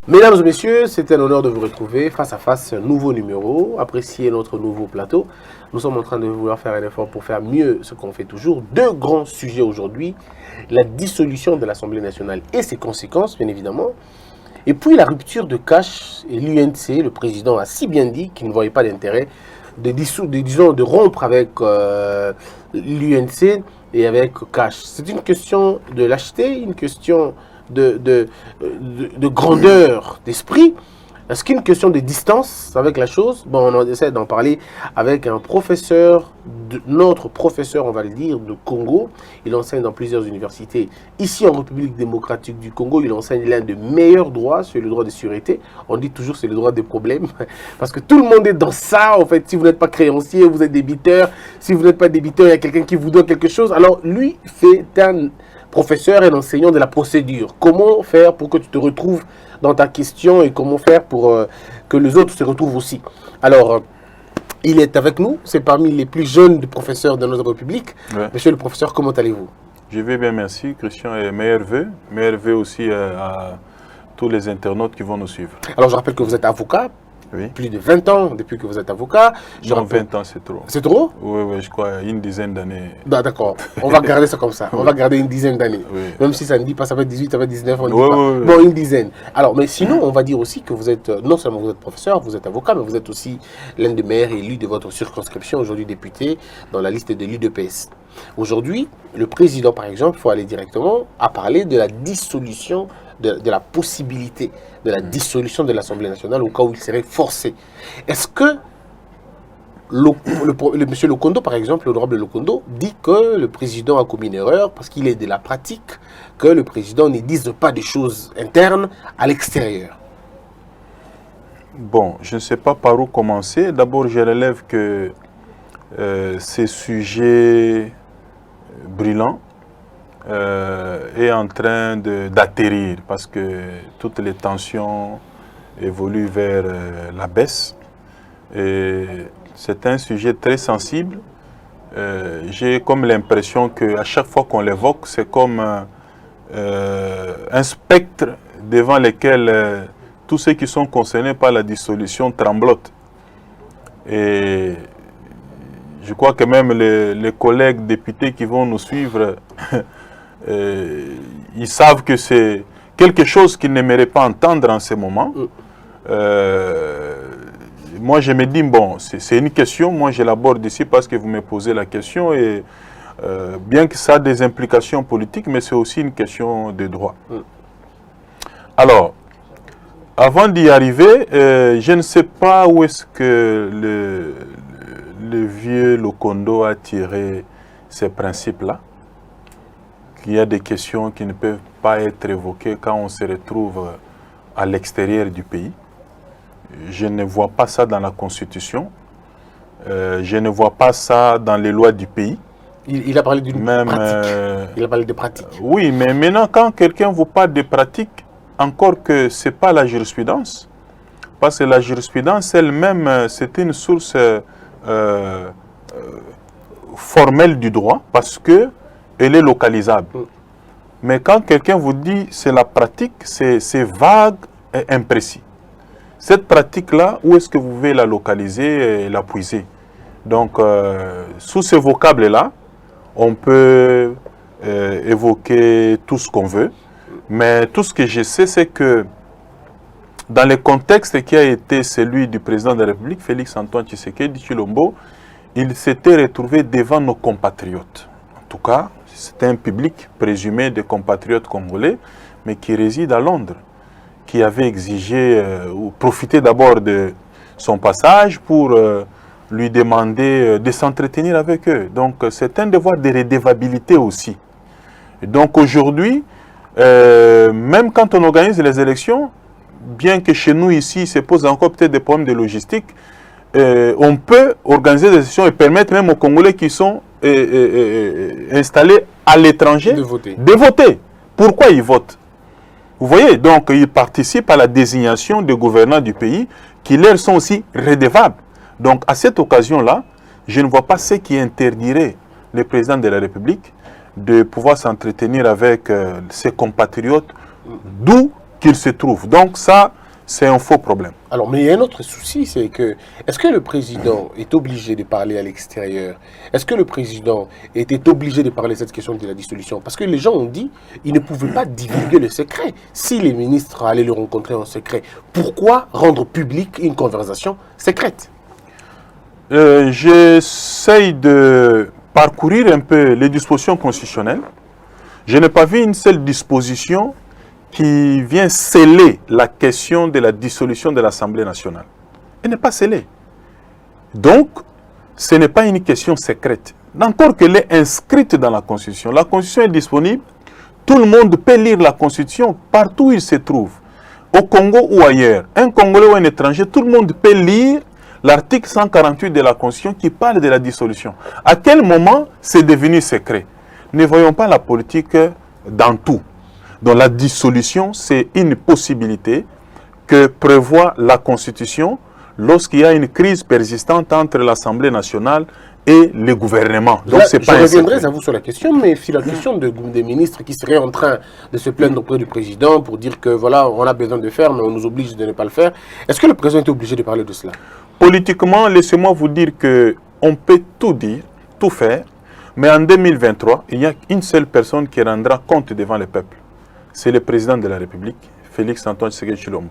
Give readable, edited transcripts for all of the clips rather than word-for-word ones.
Mesdames et messieurs, c'est un honneur de vous retrouver face à face, un nouveau numéro. Appréciez notre nouveau plateau. Nous sommes en train de vouloir faire un effort pour faire mieux ce qu'on fait toujours. Deux grands sujets aujourd'hui. La dissolution de l'Assemblée nationale et ses conséquences, bien évidemment. Et puis la rupture de Cash et l'UNC. Le président a si bien dit qu'il ne voyait pas d'intérêt de rompre avec l'UNC et avec Cash. C'est une question de lâcheté, une question de grandeur d'esprit. Est-ce qu'il y a une question de distance avec la chose? Bon, on essaie d'en parler avec un professeur, notre professeur, on va le dire, de Congo. Il enseigne dans plusieurs universités. Ici, en République démocratique du Congo, il enseigne l'un des meilleurs droits, c'est le droit de sûreté. On dit toujours c'est le droit des problèmes, parce que tout le monde est dans ça. En fait, si vous n'êtes pas créancier, vous êtes débiteur. Si vous n'êtes pas débiteur, il y a quelqu'un qui vous doit quelque chose. Alors, lui fait un professeur et enseignant de la procédure. Comment faire pour que tu te retrouves dans ta question et comment faire pour que les autres se retrouvent aussi. Alors, il est avec nous, c'est parmi les plus jeunes professeurs de notre République. Ouais. Monsieur le professeur, comment allez-vous? Je vais bien, merci. Christian, et meilleurs vœux aussi à tous les internautes qui vont nous suivre. Alors, je rappelle que vous êtes avocat. Oui. Plus de 20 ans depuis que vous êtes avocat. Non, 20 ans, c'est trop. C'est trop? Oui, je crois une dizaine d'années. Bah, d'accord, on va garder ça comme ça. On va garder une dizaine d'années. Oui. Même si ça ne dit pas, ça fait 18, ça fait 19, on ne dit pas. Oui. Bon, une dizaine. Alors, mais sinon, on va dire aussi que vous êtes, non seulement vous êtes professeur, vous êtes avocat, mais vous êtes aussi l'un des maires élus de votre circonscription, aujourd'hui député dans la liste de l'UDPS. Aujourd'hui, le président, par exemple, il faut aller directement, a parlé de la dissolution de la possibilité de la dissolution de l'Assemblée nationale au cas où il serait forcé. Est-ce que monsieur Lokondo, par exemple, l'honorable Lokondo, dit que le président a commis une erreur parce qu'il est de la pratique que le président ne dise pas des choses internes à l'extérieur? Bon, je ne sais pas par où commencer. D'abord, je relève que ces sujets brûlants est en train d'atterrir parce que toutes les tensions évoluent vers la baisse. Et c'est un sujet très sensible. J'ai comme l'impression qu'à chaque fois qu'on l'évoque, c'est comme un spectre devant lequel tous ceux qui sont concernés par la dissolution tremblotent. Et je crois que même les collègues députés qui vont nous suivre ils savent que c'est quelque chose qu'ils n'aimeraient pas entendre en ce moment. Moi, je me dis, bon, c'est une question, moi je l'aborde ici parce que vous me posez la question, et bien que ça a des implications politiques, mais c'est aussi une question de droit. Alors, avant d'y arriver, je ne sais pas où est-ce que le vieux Lokondo a tiré ces principes-là. Il y a des questions qui ne peuvent pas être évoquées quand on se retrouve à l'extérieur du pays. Je ne vois pas ça dans la Constitution. Je ne vois pas ça dans les lois du pays. Il a parlé d'une pratique. Il a parlé de pratique. Oui, mais maintenant, quand quelqu'un vous parle de pratique, encore que ce n'est pas la jurisprudence, parce que la jurisprudence elle-même, c'est une source formelle du droit, parce que elle est localisable. Mais quand quelqu'un vous dit c'est la pratique, c'est vague et imprécis. Cette pratique-là, où est-ce que vous pouvez la localiser et la puiser? Donc, sous ce vocable-là, on peut évoquer tout ce qu'on veut. Mais tout ce que je sais, c'est que dans le contexte qui a été celui du président de la République, Félix-Antoine Tshisekedi Tshilombo, il s'était retrouvé devant nos compatriotes. En tout cas, c'est un public présumé de compatriotes congolais, mais qui réside à Londres, qui avait exigé ou profité d'abord de son passage pour lui demander de s'entretenir avec eux. Donc c'est un devoir de redevabilité aussi. Et donc aujourd'hui, même quand on organise les élections, bien que chez nous ici, se pose encore peut-être des problèmes de logistique, on peut organiser des élections et permettre même aux Congolais qui sont installés à l'étranger de voter. Pourquoi ils votent? Vous voyez, donc ils participent à la désignation des gouvernants du pays qui leur sont aussi redevables. Donc à cette occasion-là, je ne vois pas ce qui interdirait le président de la République de pouvoir s'entretenir avec ses compatriotes d'où qu'ils se trouvent. Donc ça, c'est un faux problème. Alors, mais il y a un autre souci, c'est que, est-ce que le président est obligé de parler à l'extérieur? Est-ce que le président était obligé de parler de cette question de la dissolution? Parce que les gens ont dit qu'ils ne pouvaient pas divulguer le secret. Si les ministres allaient le rencontrer en secret, pourquoi rendre public une conversation secrète? J'essaye de parcourir un peu les dispositions constitutionnelles. Je n'ai pas vu une seule disposition qui vient sceller la question de la dissolution de l'Assemblée nationale. Elle n'est pas scellée. Donc, ce n'est pas une question secrète. Encore qu'elle est inscrite dans la Constitution. La Constitution est disponible. Tout le monde peut lire la Constitution partout où il se trouve. Au Congo ou ailleurs. Un Congolais ou un étranger, tout le monde peut lire l'article 148 de la Constitution qui parle de la dissolution. À quel moment c'est devenu secret? Ne voyons pas la politique dans tout. Donc la dissolution, c'est une possibilité que prévoit la Constitution lorsqu'il y a une crise persistante entre l'Assemblée nationale et le gouvernement. Donc c'est pas un secret. Je reviendrai à vous sur la question, mais si la question des ministres qui seraient en train de se plaindre auprès du président pour dire que voilà, on a besoin de faire, mais on nous oblige de ne pas le faire, est-ce que le président est obligé de parler de cela? Politiquement, laissez-moi vous dire qu'on peut tout dire, tout faire, mais en 2023, il y a une seule personne qui rendra compte devant le peuple. C'est le président de la République, Félix Antoine Tshisekedi Tshilombo.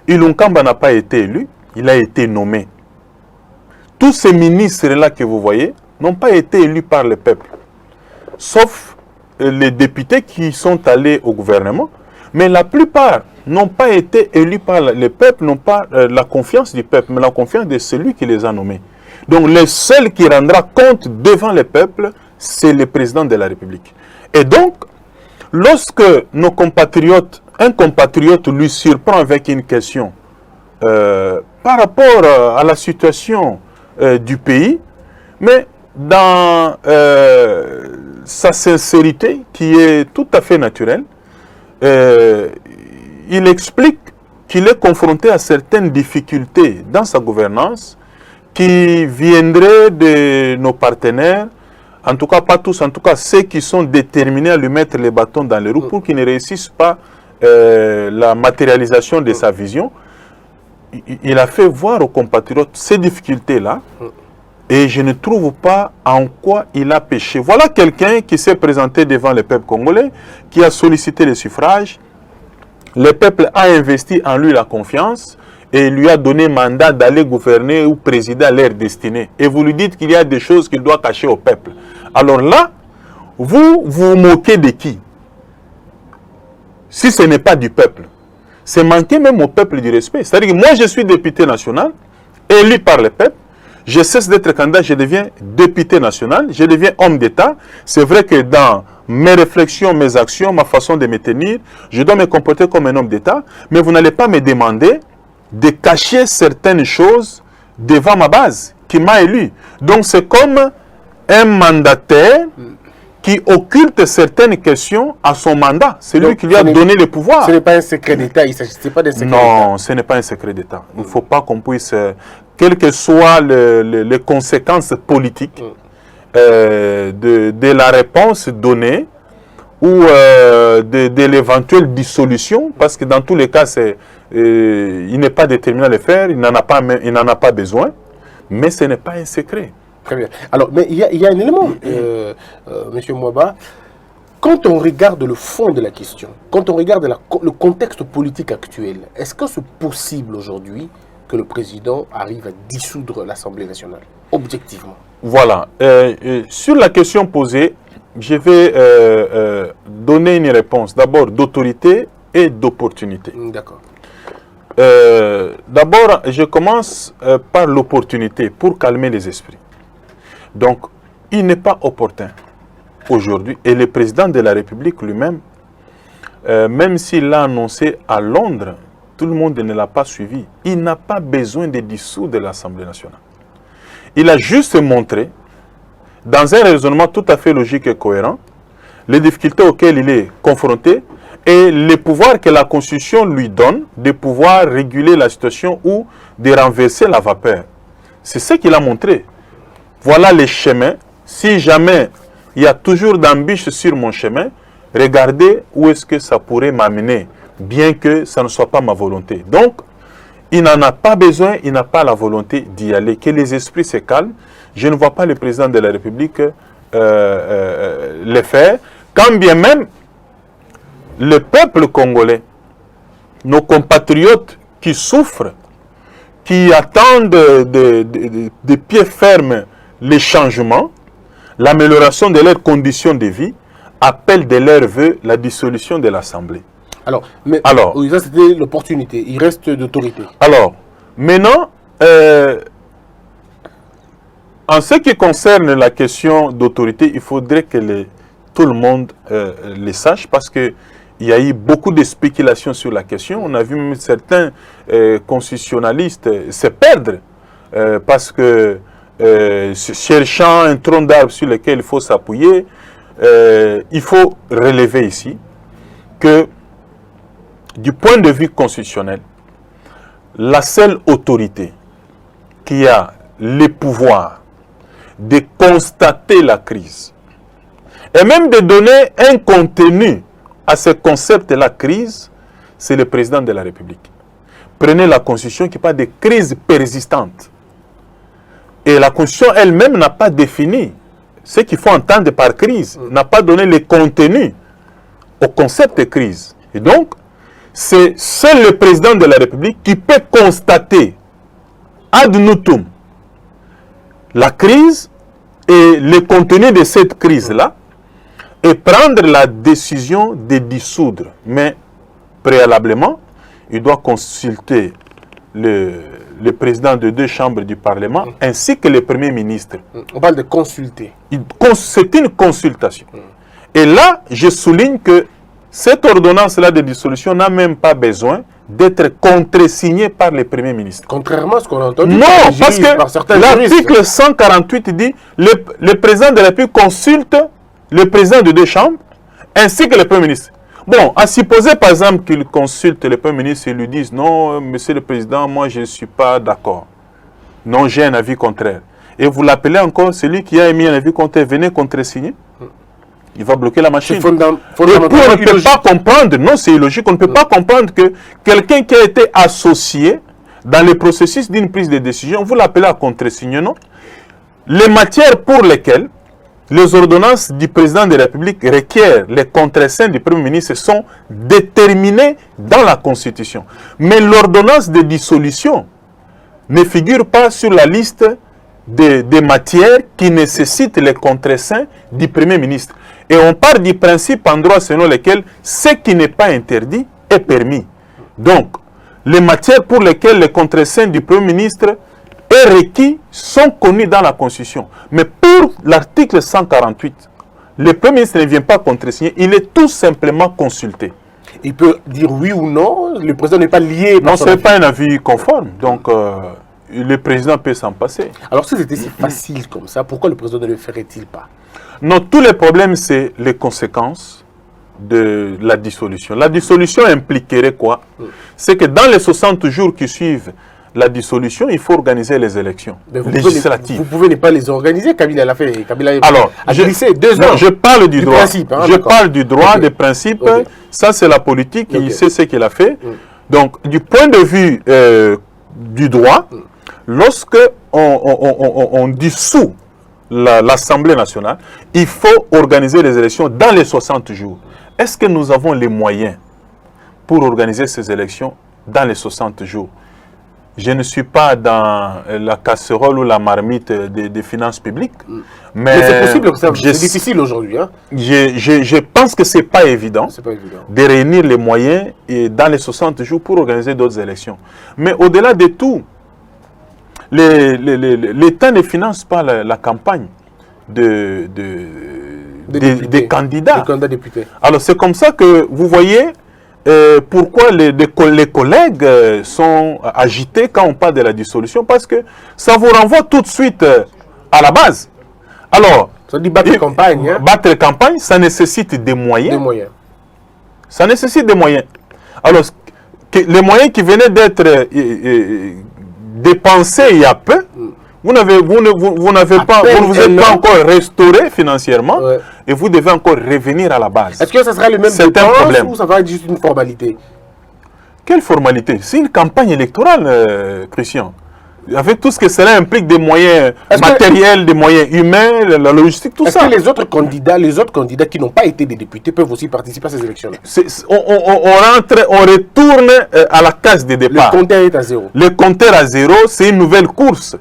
Ilunkamba n'a pas été élu, il a été nommé. Tous ces ministres-là que vous voyez n'ont pas été élus par le peuple, sauf les députés qui sont allés au gouvernement, mais la plupart n'ont pas été élus par le peuple, n'ont pas la confiance du peuple, mais la confiance de celui qui les a nommés. Donc le seul qui rendra compte devant le peuple, c'est le président de la République. Et donc, lorsque nos compatriotes, un compatriote lui surprend avec une question par rapport à la situation du pays, mais dans sa sincérité qui est tout à fait naturelle, il explique qu'il est confronté à certaines difficultés dans sa gouvernance qui viendraient de nos partenaires, en tout cas pas tous, en tout cas ceux qui sont déterminés à lui mettre les bâtons dans les roues pour qu'il ne réussisse pas la matérialisation de sa vision. Il a fait voir aux compatriotes ces difficultés-là et je ne trouve pas en quoi il a péché. Voilà quelqu'un qui s'est présenté devant le peuple congolais, qui a sollicité le suffrage. Le peuple a investi en lui la confiance et lui a donné mandat d'aller gouverner ou présider à leur destinée. Et vous lui dites qu'il y a des choses qu'il doit cacher au peuple. Alors là, vous vous moquez de qui? Si ce n'est pas du peuple. C'est manquer même au peuple du respect. C'est-à-dire que moi, je suis député national, élu par le peuple. Je cesse d'être candidat, je deviens député national, je deviens homme d'État. C'est vrai que dans mes réflexions, mes actions, ma façon de me tenir, je dois me comporter comme un homme d'État, mais vous n'allez pas me demander de cacher certaines choses devant ma base qui m'a élu. Donc c'est comme un mandataire qui occulte certaines questions à son mandat. C'est lui qui lui a donné le pouvoir. Ce n'est pas un secret d'État, il ne s'agit pas d'un secret d'État. Non, ce n'est pas un secret d'État. Il ne faut pas qu'on puisse, quelles que soient les conséquences politiques de la réponse donnée ou de l'éventuelle dissolution, parce que dans tous les cas, il n'est pas déterminé à le faire, il n'en a pas besoin, mais ce n'est pas un secret. Très bien. Alors, mais il y a un élément, M. Mouaba, quand on regarde le fond de la question, quand on regarde le contexte politique actuel, est-ce que c'est possible aujourd'hui que le président arrive à dissoudre l'Assemblée nationale, objectivement? Voilà. Sur la question posée, je vais donner une réponse d'abord d'autorité et d'opportunité. D'accord. D'abord, je commence par l'opportunité pour calmer les esprits. Donc, il n'est pas opportun aujourd'hui, et le président de la République lui-même, même s'il l'a annoncé à Londres, tout le monde ne l'a pas suivi. Il n'a pas besoin de dissoudre l'Assemblée nationale. Il a juste montré, dans un raisonnement tout à fait logique et cohérent, les difficultés auxquelles il est confronté et les pouvoirs que la Constitution lui donne de pouvoir réguler la situation ou de renverser la vapeur. C'est ce qu'il a montré. Voilà les chemins. Si jamais il y a toujours d'embûches sur mon chemin, regardez où est-ce que ça pourrait m'amener, bien que ça ne soit pas ma volonté. Donc, il n'en a pas besoin, il n'a pas la volonté d'y aller. Que les esprits se calment. Je ne vois pas le président de la République le faire. Quand bien même, le peuple congolais, nos compatriotes qui souffrent, qui attendent de pied ferme les changements, l'amélioration de leurs conditions de vie, appellent de leur vœu la dissolution de l'Assemblée. Alors, oui, ça c'était l'opportunité. Il reste d'autorité. Alors, maintenant, en ce qui concerne la question d'autorité, il faudrait que tout le monde le sache parce que il y a eu beaucoup de spéculations sur la question. On a vu même certains constitutionnalistes se perdre parce que cherchant un tronc d'arbre sur lequel il faut s'appuyer, il faut relever ici que du point de vue constitutionnel, la seule autorité qui a le pouvoir de constater la crise et même de donner un contenu à ce concept de la crise, c'est le président de la République. Prenez la Constitution qui parle de crise persistante. Et la Constitution elle-même n'a pas défini ce qu'il faut entendre par crise, n'a pas donné le contenu au concept de crise. Et donc, c'est seul le président de la République qui peut constater ad nutum la crise et le contenu de cette crise-là et prendre la décision de dissoudre. Mais préalablement, il doit consulter le président de 2 chambres du Parlement ainsi que le Premier ministre. On parle de consulter. C'est une consultation. Et là, je souligne que cette ordonnance-là de dissolution n'a même pas besoin d'être contresignée par le Premier ministre. Contrairement à ce qu'on a entendu. Non, parce que l'article 148 dit le président de la République consulte le président de 2 chambres ainsi que le Premier ministre. Bon, à supposer par exemple qu'il consulte le Premier ministre et lui dise non, monsieur le président, moi je ne suis pas d'accord. Non, j'ai un avis contraire. Et vous l'appelez encore, celui qui a émis un avis contraire, venez contresigner. Il va bloquer la machine. Et puis on ne peut pas comprendre, non c'est illogique, on ne peut pas comprendre que quelqu'un qui a été associé dans le processus d'une prise de décision, vous l'appelez à contresigner, non? Les matières pour lesquelles les ordonnances du président de la République requièrent les contreseins du Premier ministre sont déterminées dans la Constitution. Mais l'ordonnance de dissolution ne figure pas sur la liste des matières qui nécessitent les contreseins du Premier ministre. Et on part du principe en droit selon lequel ce qui n'est pas interdit est permis. Donc, les matières pour lesquelles les contreseins du Premier ministre est requis sont connus dans la Constitution. Mais pour l'article 148, le Premier ministre ne vient pas contresigner, il est tout simplement consulté. Il peut dire oui ou non, le président n'est pas lié. Non, ce n'est pas un avis conforme, donc le président peut s'en passer. Alors si c'était si facile comme ça, pourquoi le président ne le ferait-il pas? Non, tous les problèmes, c'est les conséquences de la dissolution. La dissolution impliquerait quoi? C'est que dans les 60 jours qui suivent la dissolution, il faut organiser les élections législatives. Vous pouvez ne pas les organiser, Kabila l'a fait. Kabila a glissé 2 ans. Je parle du droit. Principe, hein, je parle du droit, des principes. Okay. Ça, c'est la politique. Il sait ce qu'il a fait. Donc, du point de vue du droit, lorsque on dissout l'Assemblée nationale, il faut organiser les élections dans les 60 jours. Est-ce que nous avons les moyens pour organiser ces élections dans les 60 jours? Je ne suis pas dans la casserole ou la marmite des finances publiques. Mais c'est possible, c'est difficile aujourd'hui. Hein? Je pense que ce n'est pas évident, de réunir les moyens dans les 60 jours pour organiser d'autres élections. Mais au-delà de tout, l'État ne finance pas la campagne des candidats. Députés. Alors c'est comme ça que vous voyez pourquoi les collègues sont agités quand on parle de la dissolution, parce que ça vous renvoie tout de suite à la base. Alors, ça dit battre campagne. Hein? Battre campagne, ça nécessite des moyens. Ça nécessite des moyens. Alors, les moyens qui venaient d'être dépensés il y a peu, vous ne vous êtes pas encore restauré financièrement et vous devez encore revenir à la base. Est-ce que ça sera le même dépense ou ça va être juste une formalité? Quelle formalité? C'est une campagne électorale, Christian. Avec tout ce que cela implique, des moyens matériels, des moyens humains, la logistique, tout ça. Est-ce que les autres candidats qui n'ont pas été des députés peuvent aussi participer à ces élections-là? On retourne à la case de départ. Le compteur est à zéro. Le compteur à zéro, c'est une nouvelle course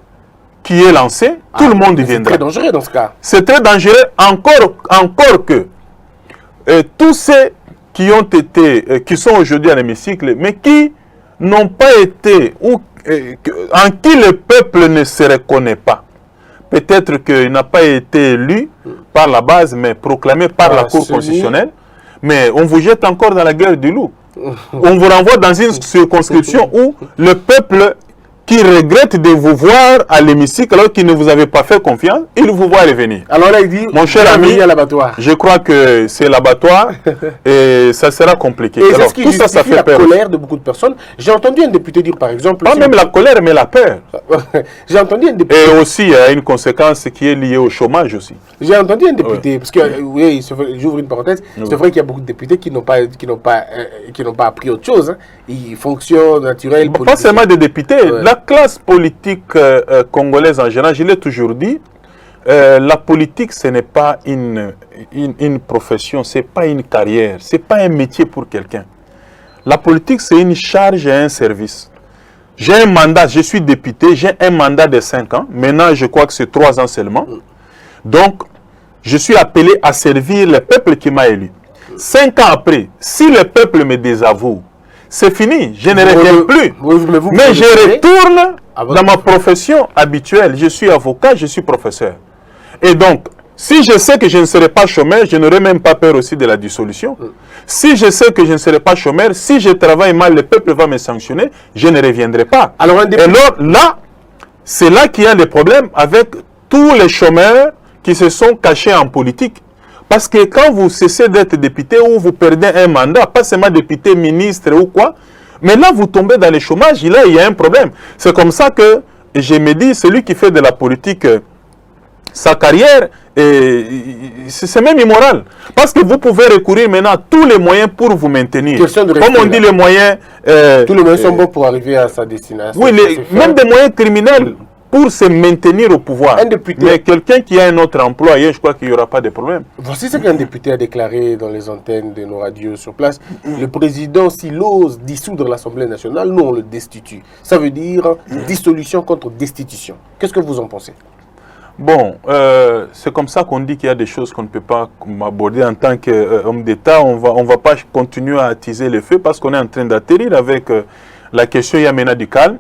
qui est lancée. Tout le monde y viendra. C'est très dangereux dans ce cas. C'est très dangereux, encore que tous ceux qui ont été, qui sont aujourd'hui à l'hémicycle, mais qui n'ont pas été, ou en qui le peuple ne se reconnaît pas. Peut-être qu'il n'a pas été élu par la base, mais proclamé par la Cour constitutionnelle. Mais on vous jette encore dans la guerre du loup. On vous renvoie dans une circonscription où le peuple qui regrette de vous voir à l'hémicycle alors qu'il ne vous avait pas fait confiance, il vous voit revenir. Alors là, il dit, mon cher ami, l'abattoir. Je crois que c'est l'abattoir et ça sera compliqué. Et alors, c'est ce qui tout ça, ça fait la peur. colère de beaucoup de personnes. J'ai entendu un député dire, par exemple... Pas même la colère, mais la peur. J'ai entendu un député... Et aussi, il y a une conséquence qui est liée au chômage aussi. J'ai entendu un député, parce que, oui, j'ouvre une parenthèse, c'est vrai qu'il y a beaucoup de députés qui n'ont pas appris autre chose. Hein. Ils fonctionnent naturels. Pas seulement des députés, la classe politique congolaise en général, je l'ai toujours dit, la politique, ce n'est pas une profession, ce n'est pas une carrière, ce n'est pas un métier pour quelqu'un. La politique, c'est une charge et un service. J'ai un mandat, je suis député, j'ai un mandat de 5 ans. Maintenant, je crois que c'est 3 ans seulement. Donc, je suis appelé à servir le peuple qui m'a élu. 5 ans après, si le peuple me désavoue, c'est fini, je ne reviens plus. Mais je retourne dans ma profession habituelle. Je suis avocat, je suis professeur. Et donc, si je sais que je ne serai pas chômeur, je n'aurai même pas peur aussi de la dissolution. Si je sais que je ne serai pas chômeur, si je travaille mal, le peuple va me sanctionner, je ne reviendrai pas. Alors là, c'est là qu'il y a des problèmes avec tous les chômeurs qui se sont cachés en politique. Parce que quand vous cessez d'être député ou vous perdez un mandat, pas seulement député, ministre ou quoi, mais là vous tombez dans le chômage, là il y a un problème. C'est comme ça que je me dis, celui qui fait de la politique sa carrière, c'est même immoral. Parce que vous pouvez recourir maintenant à tous les moyens pour vous maintenir. Comme on dit, les moyens... tous les moyens sont bons pour arriver à sa destination. Oui, même des moyens criminels pour se maintenir au pouvoir. Mais quelqu'un qui a un autre emploi, je crois qu'il n'y aura pas de problème. Voici ce qu'un député a déclaré dans les antennes de nos radios sur place. Le président, s'il ose dissoudre l'Assemblée nationale, nous on le destitue. Ça veut dire dissolution contre destitution. Qu'est-ce que vous en pensez? Bon, c'est comme ça qu'on dit qu'il y a des choses qu'on ne peut pas aborder en tant qu'homme d'État. On va pas continuer à attiser le feu parce qu'on est en train d'atterrir avec la question Yamena du calme.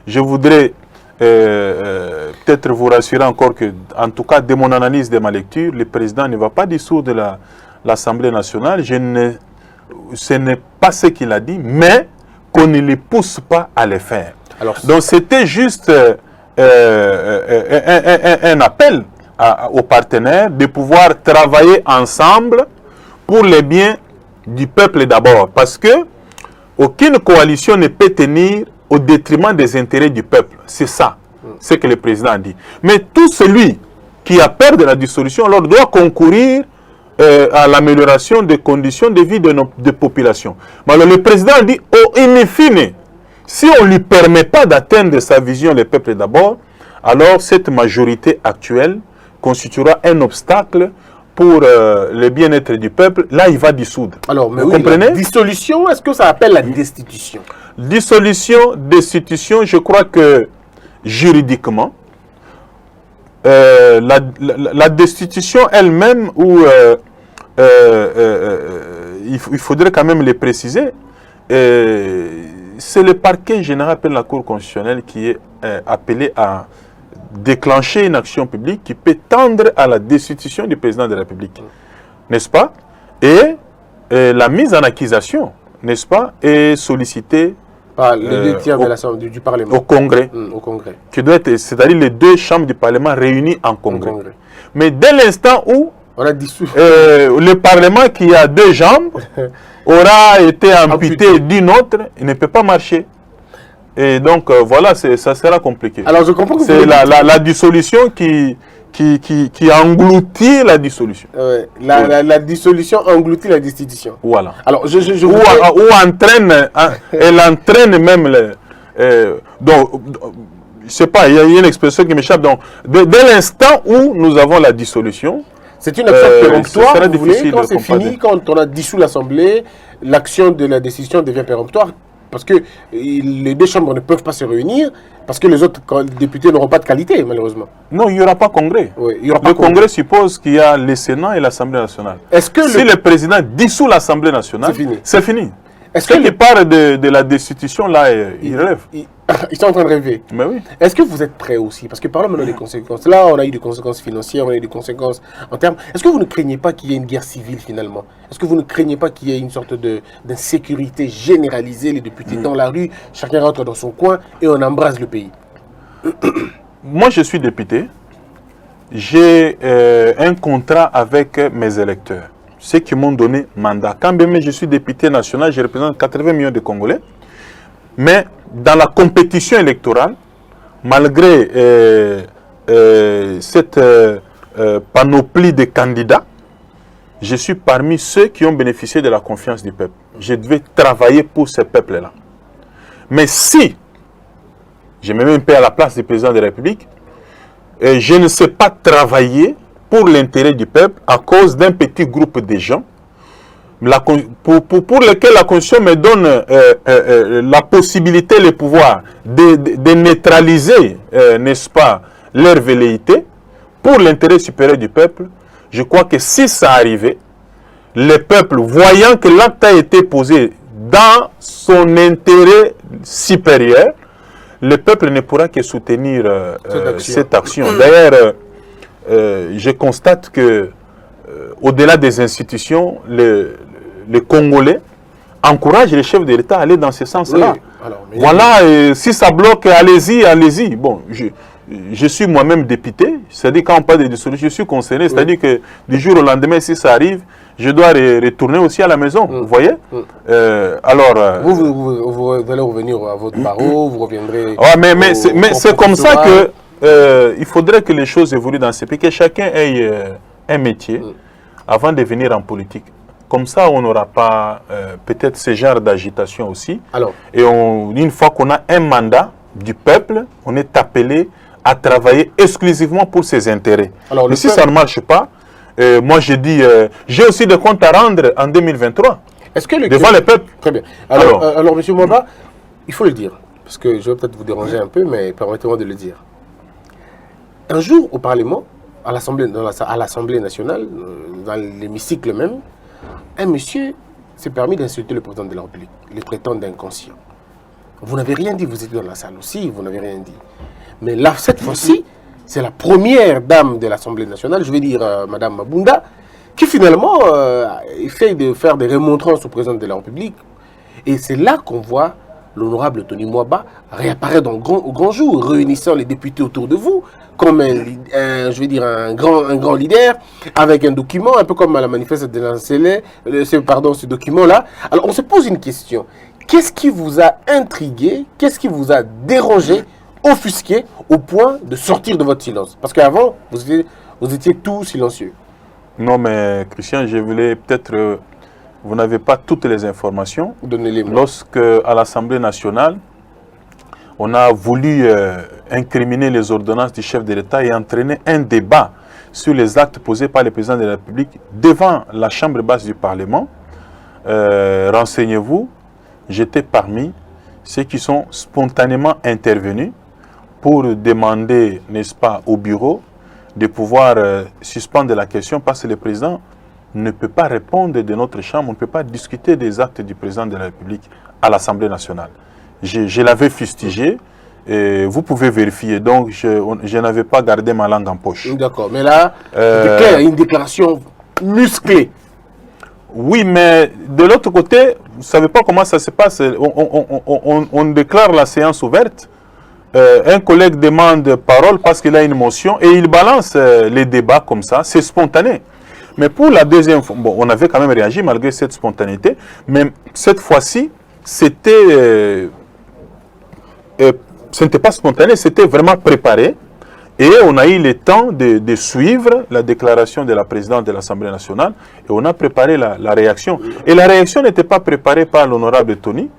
Je voudrais peut-être vous rassurer encore que, en tout cas, de mon analyse, de ma lecture, le président ne va pas dissoudre l'Assemblée nationale. Ce n'est pas ce qu'il a dit, mais qu'on ne les pousse pas à le faire. Alors, donc, c'était juste un appel aux partenaires de pouvoir travailler ensemble pour le bien du peuple d'abord. Parce que aucune coalition ne peut tenir au détriment des intérêts du peuple. C'est ça, ce que le président a dit. Mais tout celui qui a peur de la dissolution alors doit concourir à l'amélioration des conditions de vie de populations. Mais alors le président a dit, in fine, si on ne lui permet pas d'atteindre sa vision, le peuple d'abord, alors cette majorité actuelle constituera un obstacle pour le bien-être du peuple. Là, il va dissoudre. Alors, mais vous comprenez? La dissolution, est-ce que ça appelle la destitution? Dissolution, destitution, je crois que juridiquement, la destitution elle-même, il faudrait quand même le préciser, c'est le parquet général de la Cour constitutionnelle qui est appelé à déclencher une action publique qui peut tendre à la destitution du président de la République, n'est-ce pas? Et la mise en accusation, n'est-ce pas, est sollicitée par les 2 tiers du Parlement. Au Congrès. Au Congrès. C'est-à-dire les 2 chambres du Parlement réunies en Congrès. Mais dès l'instant où on a dissous. Le Parlement qui a 2 jambes aura été amputé d'une autre, il ne peut pas marcher. Et donc, voilà, ça sera compliqué. Alors, je comprends que c'est la dissolution qui qui engloutit la dissolution. La dissolution engloutit la destitution. Voilà. Alors, elle entraîne même donc, je sais pas, il y a une expression qui m'échappe. Donc, dès l'instant où nous avons la dissolution, c'est une action péremptoire. Vous voulez, quand c'est fini, quand on a dissous l'Assemblée, l'action de la décision devient péremptoire parce que les deux chambres ne peuvent pas se réunir parce que les autres députés n'auront pas de qualité, malheureusement. Non, il n'y aura pas congrès. Oui, il y aura pas le congrès suppose qu'il y a le Sénat et l'Assemblée nationale. Si le président dissout l'Assemblée nationale, c'est fini. Est-ce qu'il parle de la destitution, là, il rêve. Ils sont en train de rêver. Mais oui. Est-ce que vous êtes prêts aussi? Parce que parlons maintenant des conséquences. Là, on a eu des conséquences financières, on a eu des conséquences en termes... Est-ce que vous ne craignez pas qu'il y ait une guerre civile, finalement? Est-ce que vous ne craignez pas qu'il y ait une sorte d'insécurité généralisée, les députés dans la rue, chacun rentre dans son coin et on embrase le pays? Moi, je suis député. J'ai un contrat avec mes électeurs. Ceux qui m'ont donné mandat. Quand même, je suis député national, je représente 80 millions de Congolais. Mais dans la compétition électorale, malgré cette panoplie de candidats, je suis parmi ceux qui ont bénéficié de la confiance du peuple. Je devais travailler pour ce peuple-là. Mais si, je me mets un peu à la place du président de la République, je ne sais pas travailler pour l'intérêt du peuple à cause d'un petit groupe de gens pour lesquels la Constitution me donne la possibilité, le pouvoir de neutraliser, n'est-ce pas, leur velléité pour l'intérêt supérieur du peuple. Je crois que si ça arrivait, le peuple, voyant que l'acte a été posé dans son intérêt supérieur, le peuple ne pourra que soutenir cette action. D'ailleurs, je constate que au-delà des institutions, les Congolais encouragent les chefs de l'État à aller dans ce sens-là. Oui. Voilà, si ça bloque, allez-y, allez-y. Bon, je suis moi-même député, c'est-à-dire quand on parle de dissolution, je suis concerné, c'est-à-dire que du jour au lendemain, si ça arrive, je dois retourner aussi à la maison, vous voyez. Alors, vous allez revenir à votre barreau, vous reviendrez... mais c'est comme ça que il faudrait que les choses évoluent dans ce pays, que chacun ait un métier avant de venir en politique. Comme ça, on n'aura pas peut-être ce genre d'agitation aussi. Et une fois qu'on a un mandat du peuple, on est appelé à travailler exclusivement pour ses intérêts. Mais si ça ne marche pas, moi je dis, j'ai aussi des comptes à rendre en 2023 devant le peuple. Très bien. Alors M. Mwamba, il faut le dire, parce que je vais peut-être vous déranger un peu, mais permettez-moi de le dire. Un jour, au Parlement, à l'Assemblée nationale, dans l'hémicycle même, un monsieur s'est permis d'insulter le président de la République, le traitant d'inconscient. Vous n'avez rien dit, vous étiez dans la salle aussi, vous n'avez rien dit. Mais là, cette fois-ci, c'est la première dame de l'Assemblée nationale, je vais dire Madame Mabunda, qui finalement essaye de faire des remontrances au président de la République. Et c'est là qu'on voit l'honorable Tony Mwamba réapparaître au grand jour, réunissant les députés autour de vous, comme un grand leader, avec un document, un peu comme à la manifeste de l'Ancelé, ce document-là. Alors on se pose une question. Qu'est-ce qui vous a intrigué? Qu'est-ce qui vous a dérangé, offusqué, au point de sortir de votre silence? Parce qu'avant, vous étiez tout silencieux. Non, mais Christian, je voulais peut-être... vous n'avez pas toutes les informations. Donnez-les-moi. Lorsque, à l'Assemblée nationale, on a voulu incriminer les ordonnances du chef de l'État et entraîner un débat sur les actes posés par le président de la République devant la chambre basse du Parlement, renseignez-vous, j'étais parmi ceux qui sont spontanément intervenus pour demander, n'est-ce pas, au bureau de pouvoir suspendre la question parce que le président ne peut pas répondre de notre chambre, on ne peut pas discuter des actes du président de la République à l'Assemblée nationale. Je l'avais fustigé, et vous pouvez vérifier, donc je n'avais pas gardé ma langue en poche. D'accord, mais là, c'est une déclaration musclée. Oui, mais de l'autre côté, vous ne savez pas comment ça se passe. On déclare la séance ouverte, un collègue demande parole parce qu'il a une motion et il balance les débats comme ça, c'est spontané. Mais pour la deuxième fois, bon, on avait quand même réagi malgré cette spontanéité, mais cette fois-ci, c'était... ce n'était pas spontané, c'était vraiment préparé. Et on a eu le temps de suivre la déclaration de la présidente de l'Assemblée nationale et on a préparé la réaction. Et la réaction n'était pas préparée par l'honorable Tony.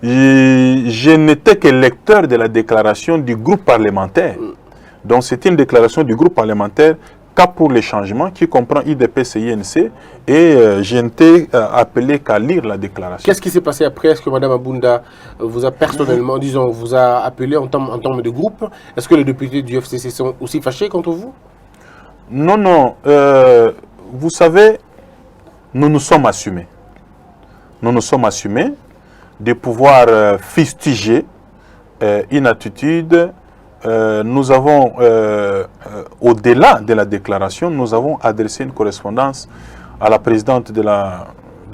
Je n'étais que lecteur de la déclaration du groupe parlementaire. Donc c'était une déclaration du groupe parlementaire Cap pour les changements qui comprend IDPS et INC et je n'étais appelé qu'à lire la déclaration. Qu'est-ce qui s'est passé après? Est-ce que Mme Abunda vous a personnellement, disons, vous a appelé en termes de groupe? Est-ce que les députés du FCC sont aussi fâchés contre vous? Non, non. Vous savez, nous nous sommes assumés. Nous nous sommes assumés de pouvoir fustiger une attitude. Nous avons, au-delà de la déclaration, nous avons adressé une correspondance à la présidente de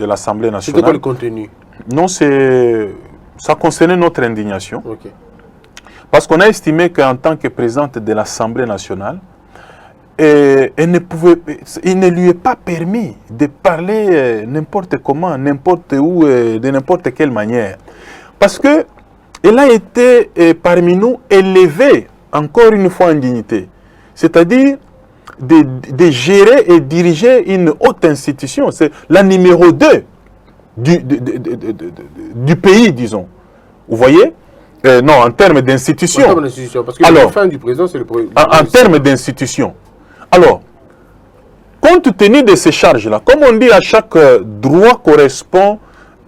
l'Assemblée nationale. C'était quoi le contenu? Non, ça concernait notre indignation. Okay. Parce qu'on a estimé qu'en tant que présidente de l'Assemblée nationale, il ne lui est pas permis de parler n'importe comment, n'importe où, de n'importe quelle manière. Parce que elle a été parmi nous élevée encore une fois en dignité. C'est-à-dire de gérer et diriger une haute institution. C'est la numéro 2 du pays, disons. Vous voyez? Non, en termes d'institution. En termes d'institution, parce que la fin du président, c'est le président. En termes d'institution. Alors, compte tenu de ces charges-là, comme on dit, à chaque droit correspond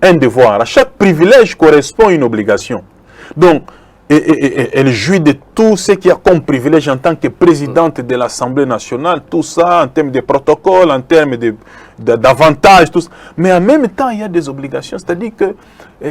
un devoir, à chaque privilège correspond une obligation. Donc, elle jouit de tout ce qu'il y a comme privilège en tant que présidente de l'Assemblée nationale, tout ça en termes de protocole, en termes d'avantages, tout ça. Mais en même temps, il y a des obligations, c'est-à-dire que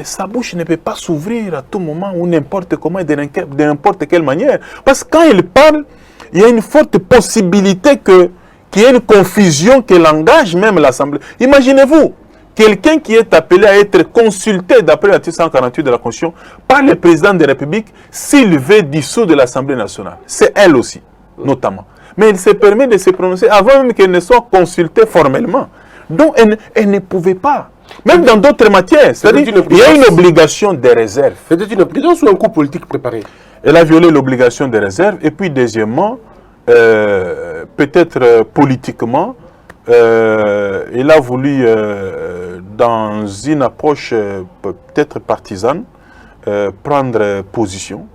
sa bouche ne peut pas s'ouvrir à tout moment ou n'importe comment et de n'importe quelle manière. Parce que quand elle parle, il y a une forte possibilité qu'il y ait une confusion qui engage même l'Assemblée. Imaginez-vous, quelqu'un qui est appelé à être consulté d'après l'article 148 de la Constitution par le président de la République s'il veut dissoudre l'Assemblée nationale. C'est elle aussi, notamment. Mais il se permet de se prononcer avant même qu'elle ne soit consultée formellement. Donc, elle ne pouvait pas. Même dans d'autres matières. C'est-à-dire qu'il y a une obligation de réserve. C'était une prudence ou un coup politique préparé? Elle a violé l'obligation de réserve. Et puis, deuxièmement, peut-être politiquement, il a voulu, dans une approche peut-être partisane, prendre position.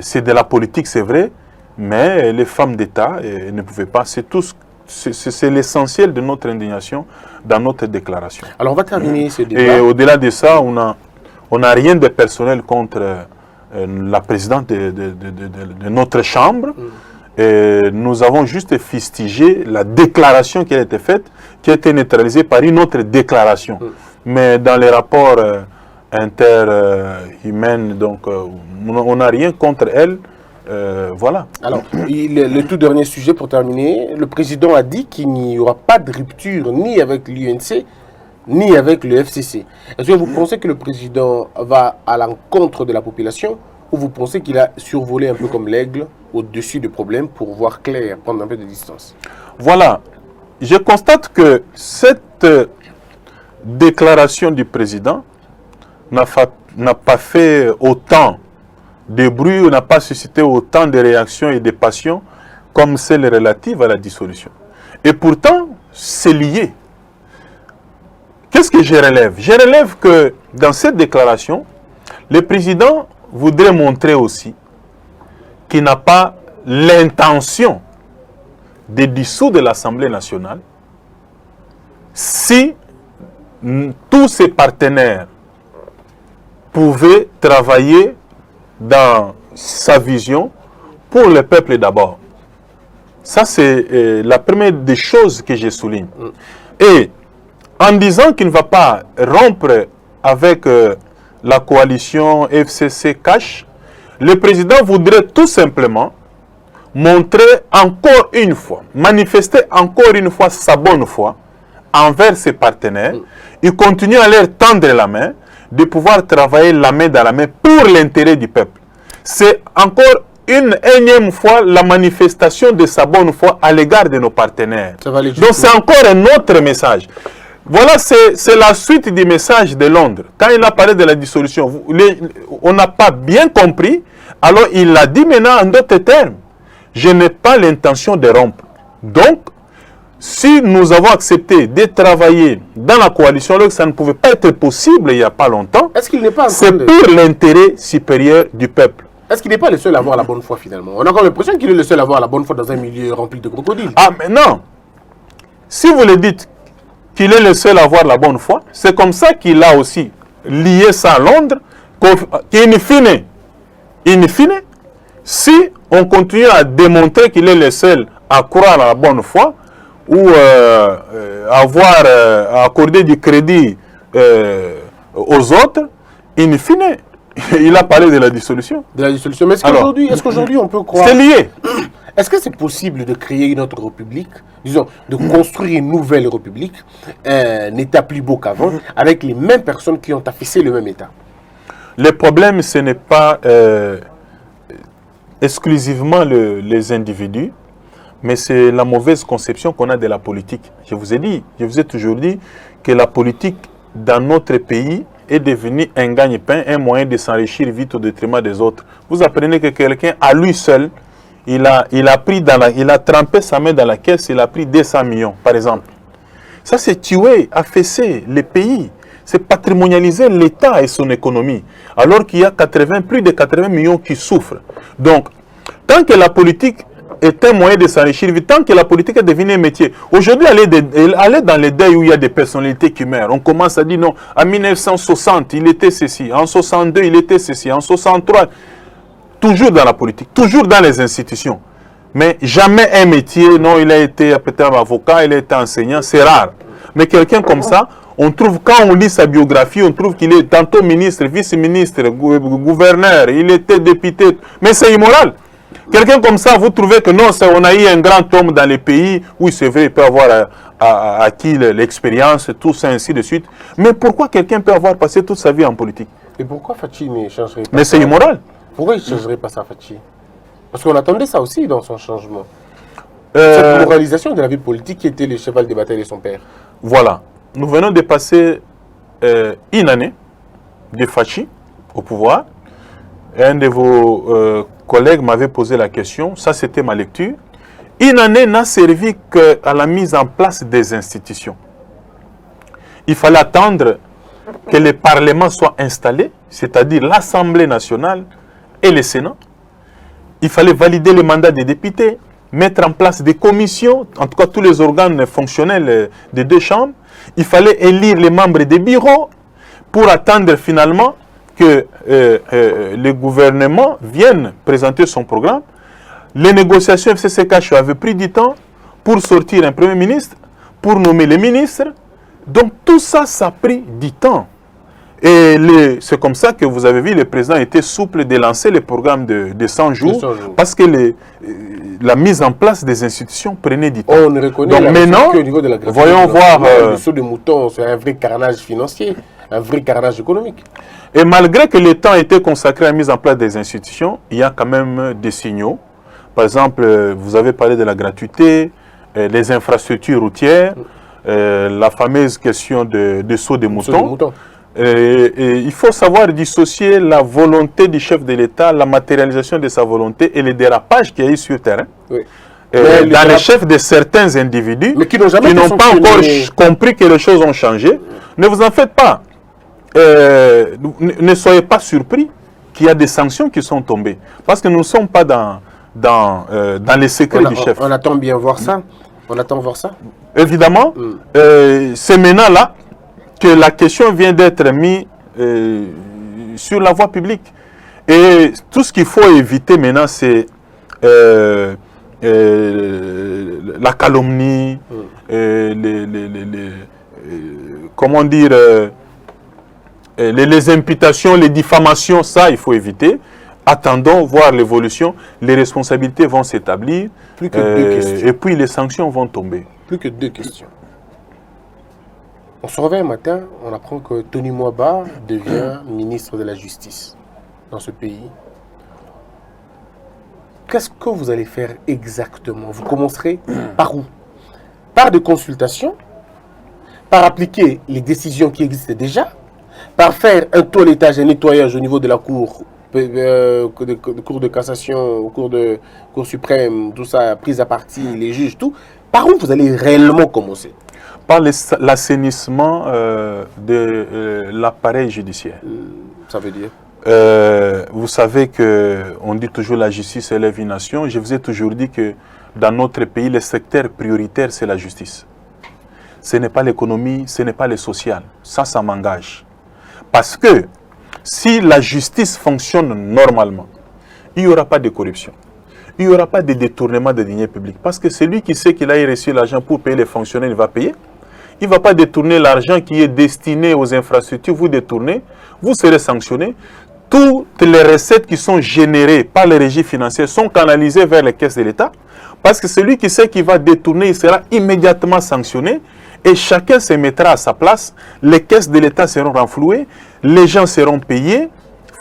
C'est de la politique, c'est vrai, mais les femmes d'État ne pouvaient pas. C'est l'essentiel de notre indignation dans notre déclaration. Alors on va terminer ce débat. Et au-delà de ça, on n'a rien de personnel contre la présidente de notre Chambre. Et nous avons juste fustigé la déclaration qui a été faite, qui a été neutralisée par une autre déclaration. Mais dans les rapports interhumains, donc on n'a rien contre elle. Voilà. Alors, le tout dernier sujet pour terminer, le président a dit qu'il n'y aura pas de rupture ni avec l'UNC, ni avec le FCC. Est-ce que vous pensez que le président va à l'encontre de la population ou vous pensez qu'il a survolé un peu comme l'aigle au-dessus du problème pour voir clair, prendre un peu de distance? Voilà. Je constate que cette déclaration du président n'a pas fait autant de bruit ou n'a pas suscité autant de réactions et de passions comme celle relative à la dissolution. Et pourtant, c'est lié. Qu'est-ce que je relève? Je relève que dans cette déclaration, le président voudrait montrer aussi qu'il n'a pas l'intention de dissoudre l'Assemblée nationale si tous ses partenaires pouvaient travailler dans sa vision pour le peuple d'abord. Ça, c'est la première des choses que je souligne. Et en disant qu'il ne va pas rompre avec la coalition FCC-CACH, le président voudrait tout simplement montrer encore une fois, manifester encore une fois sa bonne foi envers ses partenaires. Il continue à leur tendre la main, de pouvoir travailler la main dans la main pour l'intérêt du peuple. C'est encore une énième fois la manifestation de sa bonne foi à l'égard de nos partenaires. Donc c'est encore un autre message. Voilà, c'est la suite du message de Londres. Quand il a parlé de la dissolution, on n'a pas bien compris, alors il l'a dit maintenant en d'autres termes. je n'ai pas l'intention de rompre. Donc, si nous avons accepté de travailler dans la coalition, alors que ça ne pouvait pas être possible il n'y a pas longtemps, Est-ce qu'il n'est pas c'est pour l'intérêt supérieur du peuple. Est-ce qu'il n'est pas le seul à avoir la bonne foi finalement? On a encore l'impression qu'il est le seul à avoir la bonne foi dans un milieu rempli de crocodiles. Ah, mais non. Si vous le dites qu'il est le seul à avoir la bonne foi, c'est comme ça qu'il a aussi lié ça à Londres, qu'in fine, si on continue à démontrer qu'il est le seul à croire à la bonne foi, ou à accorder du crédit aux autres, in fine, il a parlé de la dissolution. De la dissolution. Mais est-ce qu'aujourd'hui on peut croire... C'est lié. Est-ce que c'est possible de créer une autre république, disons, de construire une nouvelle république, un État plus beau qu'avant, avec les mêmes personnes qui ont affaissé le même État? Le problème, ce n'est pas exclusivement les individus, mais c'est la mauvaise conception qu'on a de la politique. Je vous ai toujours dit que la politique dans notre pays est devenue un gagne-pain, un moyen de s'enrichir vite au détriment des autres. Vous apprenez que quelqu'un, à lui seul, il a trempé sa main dans la caisse, il a pris 200 millions, par exemple. Ça, c'est tuer, affaisser les pays. C'est patrimonialiser l'État et son économie, alors qu'il y a plus de 80 millions qui souffrent. Donc, tant que la politique est un moyen de s'enrichir vite, tant que la politique est devenue un métier. Aujourd'hui, aller dans les deuils où il y a des personnalités qui meurent, on commence à dire non, en 1960, il était ceci, en 62, il était ceci, en 63, toujours dans la politique, toujours dans les institutions. Mais jamais un métier, non, il a été peut-être avocat, il a été enseignant, c'est rare. Mais quelqu'un comme ça, on trouve, quand on lit sa biographie, on trouve qu'il est tantôt ministre, vice-ministre, gouverneur, il était député, mais c'est immoral. Quelqu'un comme ça, vous trouvez que non, on a eu un grand homme dans les pays où c'est vrai, il peut avoir acquis l'expérience, tout ça, ainsi de suite. Mais pourquoi quelqu'un peut avoir passé toute sa vie en politique? Et pourquoi Fachi ne changerait pas? Mais c'est immoral. Pourquoi il ne changerait pas ça, Fachi? Parce qu'on attendait ça aussi dans son changement. Cette moralisation de la vie politique qui était le cheval de bataille de son père. Voilà. Nous venons de passer une année de Fachi au pouvoir. Un de vos collègues m'avait posé la question, ça c'était ma lecture. Une année n'a servi qu'à la mise en place des institutions. Il fallait attendre que le Parlement soit installé, c'est-à-dire l'Assemblée nationale et le Sénat. Il fallait valider le mandat des députés, mettre en place des commissions, en tout cas tous les organes fonctionnels des deux chambres. Il fallait élire les membres des bureaux pour attendre finalement que le gouvernement vienne présenter son programme. Les négociations FCCK avaient pris du temps pour sortir un premier ministre, pour nommer les ministres. Donc tout ça, ça a pris du temps. Et c'est comme ça que vous avez vu, le président était souple de lancer le programme de 100 jours, parce que la mise en place des institutions prenait du temps. On reconnaît. Donc maintenant, au niveau de la voyons voir... le saut de mouton, c'est un vrai carnage financier, un vrai carnage économique. Et malgré que le temps était consacré à la mise en place des institutions, il y a quand même des signaux. Par exemple, vous avez parlé de la gratuité, les infrastructures routières, la fameuse question de saut de mouton. Et il faut savoir dissocier la volonté du chef de l'État, la matérialisation de sa volonté et les dérapages qu'il y a eu sur le terrain. Oui. Dans les chefs de certains individus qui n'ont pas encore compris que les choses ont changé. Ne vous en faites pas. Ne soyez pas surpris qu'il y a des sanctions qui sont tombées. Parce que nous ne sommes pas dans les secrets du chef. On attend bien voir ça. On attend voir ça. Évidemment, c'est maintenant là que la question vient d'être mise sur la voie publique. Et tout ce qu'il faut éviter maintenant, c'est la calomnie, comment dire, les imputations, les diffamations, ça, il faut éviter. Attendons voir l'évolution. Les responsabilités vont s'établir. Plus que deux questions. Et puis les sanctions vont tomber. Plus que deux questions. On se réveille un matin, on apprend que Tony Mwaba devient ministre de la Justice dans ce pays. Qu'est-ce que vous allez faire exactement? Vous commencerez par où? Par des consultations? Par appliquer les décisions qui existent déjà? Par faire un toilettage, un nettoyage au niveau de la Cour Cour de cassation, Cour suprême, tout ça, prise à partie, les juges, tout. Par où vous allez réellement commencer? Par l'assainissement de l'appareil judiciaire. Ça veut dire? Vous savez qu'on dit toujours la justice élève une nation. Je vous ai toujours dit que dans notre pays, le secteur prioritaire, c'est la justice. Ce n'est pas l'économie, ce n'est pas le social. Ça m'engage. Parce que si la justice fonctionne normalement, il n'y aura pas de corruption. Il n'y aura pas de détournement de deniers publics. Parce que celui qui sait qu'il a reçu l'argent pour payer les fonctionnaires, il va payer. Il ne va pas détourner l'argent qui est destiné aux infrastructures. Vous détournez, vous serez sanctionné. Toutes les recettes qui sont générées par les régies financières sont canalisées vers les caisses de l'État. Parce que celui qui sait qu'il va détourner, il sera immédiatement sanctionné. Et chacun se mettra à sa place. Les caisses de l'État seront renflouées. Les gens seront payés.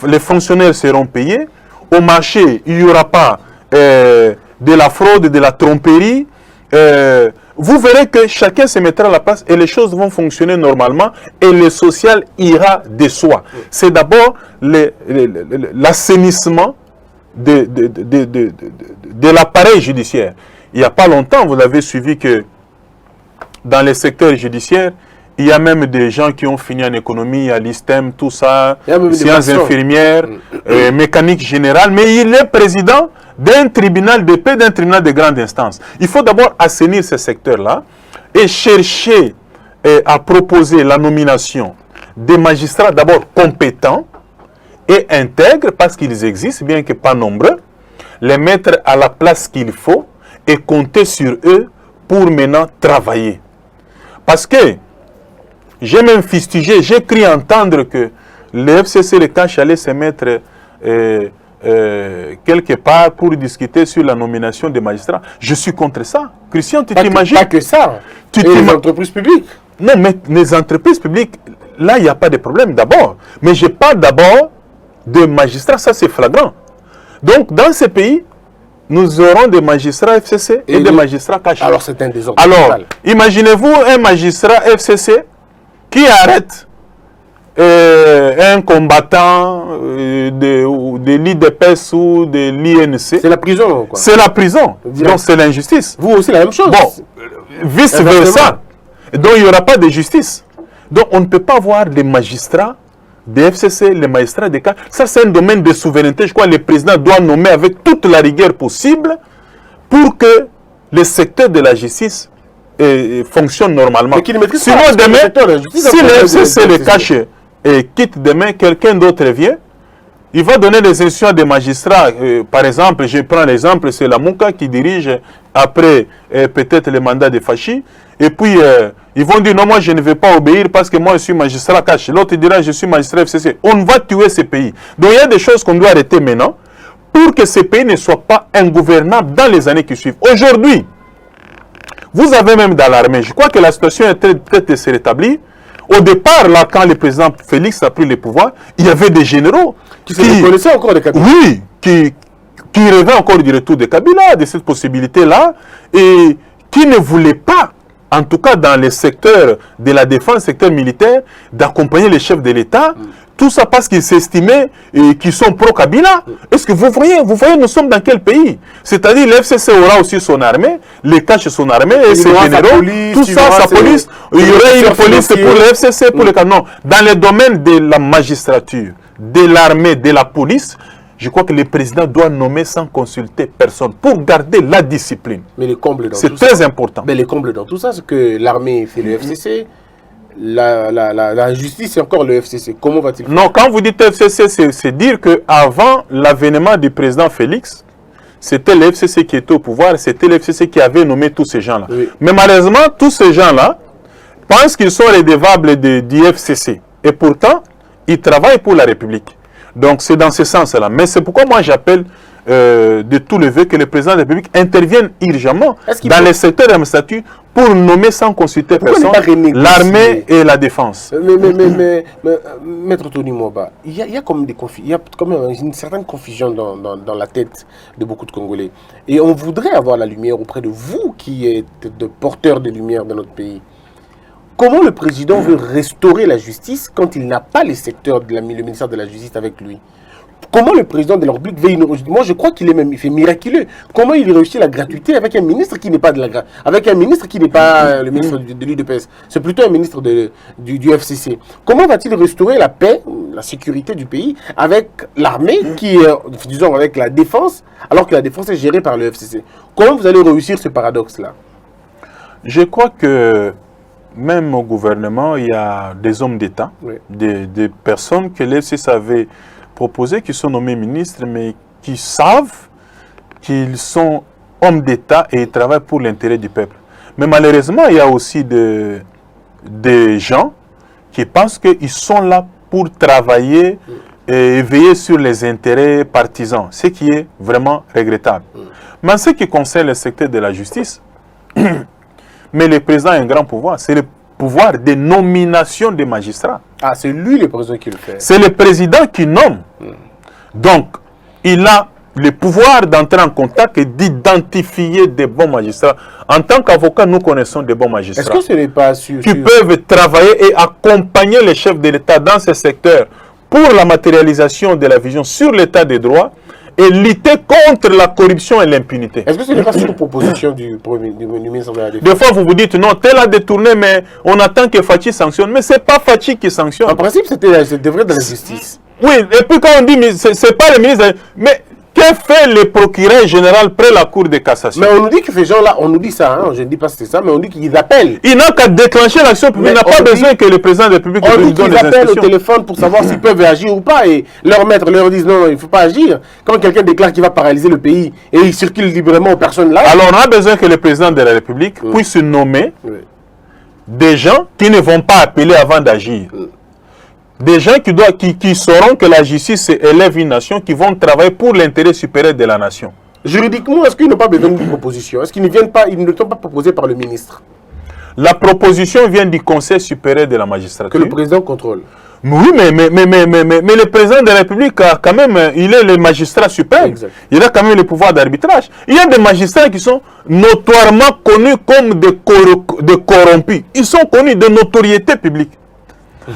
Les fonctionnaires seront payés. Au marché, il n'y aura pas de la fraude, de la tromperie. Vous verrez que chacun se mettra à la place et les choses vont fonctionner normalement et le social ira de soi. C'est d'abord l'assainissement de l'appareil judiciaire. Il n'y a pas longtemps, vous avez suivi que dans les secteurs judiciaires, il y a même des gens qui ont fini en économie, à l'ISTEM, tout ça, sciences infirmières, mécanique générale, mais il est président d'un tribunal de paix, d'un tribunal de grande instance. Il faut d'abord assainir ce secteur-là et chercher à proposer la nomination des magistrats d'abord compétents et intègres, parce qu'ils existent, bien que pas nombreux, les mettre à la place qu'il faut et compter sur eux pour maintenant travailler. Parce que j'ai même fustigé, j'ai cru entendre que le FCC, le cache, allait se mettre quelque part pour discuter sur la nomination des magistrats. Je suis contre ça. Christian, tu t'imagines? Pas que ça. Les entreprises publiques. Non, mais les entreprises publiques, là, il n'y a pas de problème d'abord. Mais je parle d'abord de magistrats, ça c'est flagrant. Donc, dans ces pays, nous aurons des magistrats FCC et des magistrats cachés. Alors, c'est un désordre. Alors, imaginez-vous un magistrat FCC qui arrête un combattant de l'IDPS ou de l'INC. C'est la prison, quoi. C'est la prison. Donc, c'est l'injustice. Vous aussi, la même chose. Bon, vice-versa. Donc, il n'y aura pas de justice. Donc, on ne peut pas avoir des magistrats des FCC, les magistrats des cas. Ça, c'est un domaine de souveraineté. Je crois que le président doit nommer avec toute la rigueur possible pour que le secteur de la justice fonctionne normalement. Sinon, demain, si le FCC le cache et quitte demain, quelqu'un d'autre vient, il va donner des instructions à des magistrats. Par exemple, je prends l'exemple, c'est la Mouka qui dirige après peut-être le mandat de Fachi. Et puis, ils vont dire, non, moi, je ne vais pas obéir parce que moi, je suis magistrat caché. L'autre dira, je suis magistrat FCC. On va tuer ces pays. Donc, il y a des choses qu'on doit arrêter maintenant pour que ces pays ne soient pas ingouvernables dans les années qui suivent. Aujourd'hui, vous avez même dans l'armée, je crois que la situation est peut-être de se rétablir. Au départ, là, quand le président Félix a pris le pouvoir, il y avait des généraux qui se reconnaissaient encore de Kabila. Oui, qui rêvaient encore du retour de Kabila, de cette possibilité-là, et qui ne voulaient pas, en tout cas dans les secteurs de la défense, secteur militaire, d'accompagner les chefs de l'État. Tout ça parce qu'ils s'estimaient qu'ils sont pro-Kabila. Est-ce que vous voyez, nous sommes dans quel pays? C'est-à-dire, l'FCC aura aussi son armée, les caches son armée, et ses généraux, tout ça, sa police. Il y aurait une police pour le FCC, pour le canon. Dans le domaine de la magistrature, de l'armée, de la police, je crois que le président doit nommer sans consulter personne pour garder la discipline. Mais les combles dans c'est très important. Mais les combles dans tout ça, c'est que l'armée fait le FCC, la justice c'est encore le FCC. Comment va-t-il faire? Non, quand vous dites FCC, c'est dire qu'avant l'avènement du président Félix, c'était le FCC qui était au pouvoir, c'était le FCC qui avait nommé tous ces gens-là. Oui. Mais malheureusement, tous ces gens-là pensent qu'ils sont redevables du FCC. Et pourtant, ils travaillent pour la République. Donc, c'est dans ce sens-là. Mais c'est pourquoi moi, j'appelle de tout le vœu que le président de la République intervienne urgemment dans les secteurs administratifs pour nommer sans consulter personne l'armée et la défense. Mais Maître Tony Mwaba, il y a comme une certaine confusion dans la tête de beaucoup de Congolais. Et on voudrait avoir la lumière auprès de vous qui êtes de porteurs de lumière dans notre pays. Comment le président veut restaurer la justice quand il n'a pas les secteurs le ministère de la Justice avec lui? Comment le président de la République veut moi je crois qu'il est même, il fait miraculeux. Comment il réussit la gratuité avec un ministre qui n'est pas avec un ministre qui n'est pas le ministre de l'UDPS. C'est plutôt un ministre du FCC. Comment va-t-il restaurer la paix, la sécurité du pays avec l'armée qui est, disons, avec la défense, alors que la défense est gérée par le FCC? Comment vous allez réussir ce paradoxe-là? Je crois que même au gouvernement, il y a des hommes d'État, Oui. des personnes que le FCC avait proposées, qui sont nommés ministres, mais qui savent qu'ils sont hommes d'État et ils travaillent pour l'intérêt du peuple. Mais malheureusement, il y a aussi des gens qui pensent qu'ils sont là pour travailler et veiller sur les intérêts partisans, ce qui est vraiment regrettable. Mais en ce qui concerne le secteur de la justice, mais le président a un grand pouvoir, c'est le pouvoir de nomination des magistrats. Ah, c'est lui le président qui le fait. C'est le président qui nomme. Donc, il a le pouvoir d'entrer en contact et d'identifier des bons magistrats. En tant qu'avocat, nous connaissons des bons magistrats. Est-ce que ce n'est pas sûr qui peuvent travailler et accompagner les chefs de l'État dans ce secteur pour la matérialisation de la vision sur l'État des droits et lutter contre la corruption et l'impunité. Est-ce que ce n'est pas sur proposition du ministre de la Défense? Des fois, vous vous dites, non, tel a détourné, mais on attend que Fachi sanctionne. Mais ce n'est pas Fachi qui sanctionne. En principe, ça devrait être de la justice. Oui, et puis quand on dit, mais ce n'est pas le ministre, mais que fait le procureur général près la Cour de cassation? Mais on nous dit que ces gens-là, on nous dit ça, hein, je ne dis pas que c'était ça, mais on dit qu'ils appellent. Il n'a qu'à déclencher l'action publique, il n'a pas besoin que le président de la République On lui dit donne qu'ils des appellent au instructions. téléphone pour savoir s'ils peuvent agir ou pas, et leur maître leur disent non, il ne faut pas agir. Quand quelqu'un déclare qu'il va paralyser le pays et il circule librement aux personnes là. Alors on a besoin que le président de la République puisse nommer des gens qui ne vont pas appeler avant d'agir. Des gens qui sauront que la justice élève une nation, qui vont travailler pour l'intérêt supérieur de la nation. Juridiquement, est-ce qu'ils n'ont pas besoin d'une proposition? Est-ce qu'ils ne sont pas proposés par le ministre? La proposition vient du Conseil supérieur de la magistrature. Que le président contrôle. Oui, mais le président de la République a quand même, il est le magistrat suprême. Exact. Il a quand même le pouvoir d'arbitrage. Il y a des magistrats qui sont notoirement connus comme des corrompus. Ils sont connus de notoriété publique.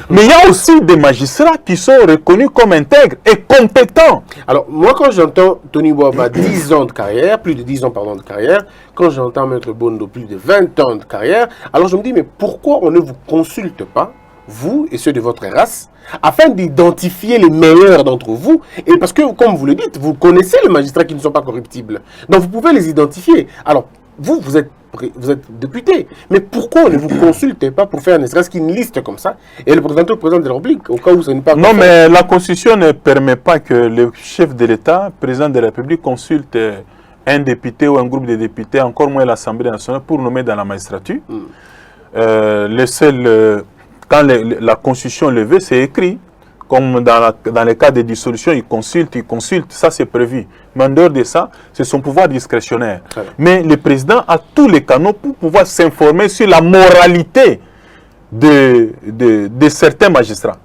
Mais il y a aussi des magistrats qui sont reconnus comme intègres et compétents. Alors, moi, quand j'entends Tony Boaba 10 ans de carrière, plus de 10 ans, pardon, de carrière, quand j'entends Maître Bondo plus de 20 ans de carrière, alors je me dis, mais pourquoi on ne vous consulte pas, vous et ceux de votre race, afin d'identifier les meilleurs d'entre vous? Et parce que, comme vous le dites, vous connaissez les magistrats qui ne sont pas corruptibles. Donc, vous pouvez les identifier. Alors, vous êtes député, mais pourquoi ne vous consultez pas pour faire ne serait-ce qu'une liste comme ça et le présenter au président de la République au cas où ce n'est pas... Non, mais la Constitution ne permet pas que le chef de l'État, président de la République, consulte un député ou un groupe de députés, encore moins l'Assemblée nationale, pour nommer dans la magistrature. Quand la Constitution est levée, c'est écrit. Comme dans les cas de dissolution, il consulte, ça c'est prévu. Mais en dehors de ça, c'est son pouvoir discrétionnaire. Mais le président a tous les canaux pour pouvoir s'informer sur la moralité de certains magistrats.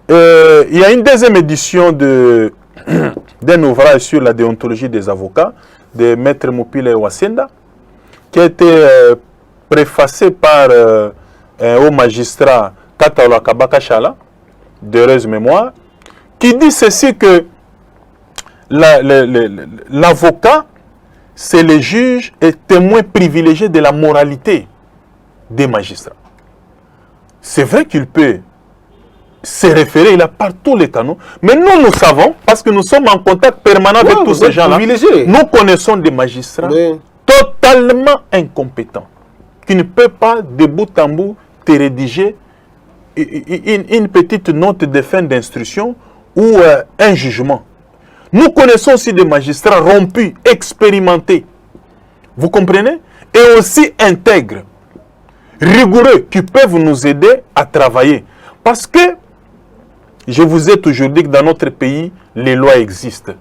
Il y a une deuxième édition d'un ouvrage sur la déontologie des avocats, de Maître Mopile Wasenda, qui a été préfacé par un haut magistrat Kataola Kabaka Chala, d'heureuse mémoire, qui dit ceci que l'avocat, c'est le juge et témoin privilégié de la moralité des magistrats. C'est vrai qu'il peut se référer, il a par tous les canaux, mais nous savons, parce que nous sommes en contact permanent avec tous ces gens-là, nous connaissons des magistrats totalement incompétents, qui ne peuvent pas de bout en bout te rédiger une petite note de fin d'instruction ou un jugement. Nous connaissons aussi des magistrats rompus, expérimentés, vous comprenez, et aussi intègres, rigoureux, qui peuvent nous aider à travailler. Parce que, je vous ai toujours dit que dans notre pays, les lois existent.